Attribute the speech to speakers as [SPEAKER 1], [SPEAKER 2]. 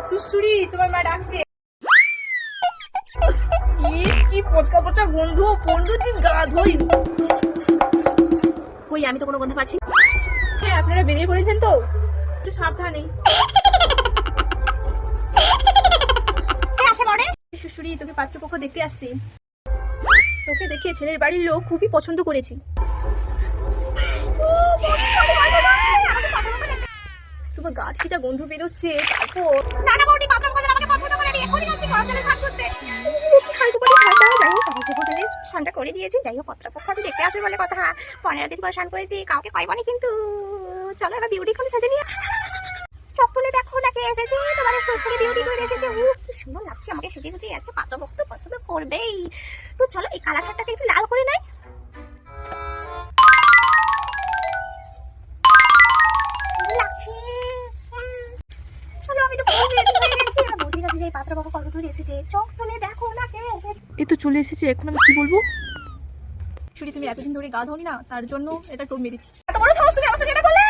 [SPEAKER 1] সুসুরি তোমার মা ডাকছে। ইস কি পচকা পচা গন্ধ, 15 দিন গা ধোই।
[SPEAKER 2] কই আমি তো কোনো গন্ধ পাচ্ছি।
[SPEAKER 1] হ্যাঁ আপনারা বেরিয়ে পড়েছেন তো, একটু সাবধানে। সুসুরি তোকে পাত্রপক্ষ দেখতে আসছে। তোকে দেখে ছেলের বাড়ির লোক খুবই পছন্দ করেছি। তোমার গা থেকে যা গন্ধ বেরোচ্ছে, তারপর
[SPEAKER 2] নানা বৌদি পাত্রপক্ষ আমাকে পছন্দ করে দিয়ে এখনই যাচ্ছি গরমজলে স্নান করতে। স্নানটা করে দিয়েছি, যাই হোক পাত্রপক্ষ আমি দেখতে আসবে বলে কথা। 15 দিন পর স্নান করেছি, কাউকে কইবনি কিন্তু। চলো এবার বিউটি করে সাজে নিয়ে চোখ তুলে দেখো না কে এসেছে, তোমাদের শ্বশুরে বিউটি করে এসেছে। কি সুন্দর লাগছে আমাকে সেজে গুজে, আজকে পাত্রপক্ষ তো পছন্দ করবেই। তো চলো এই কালারটাকে একটু লাল করে নাই। লাগছে। চলো আমি তো বৌদির কাছে যাই, পাত্রপক্ষ কত দূর এসেছে, চোখ তুলে দেখো না কে এসেছে।
[SPEAKER 1] এই তো চলে এসেছে, এখন আমি কি বলবো? সুরি তুমি এতদিন ধরে গা ধোনি না, তার জন্য এটা টোপ মেরেছি।
[SPEAKER 2] এত বড় সাহস তুমি আমার সাথে এটা করলে?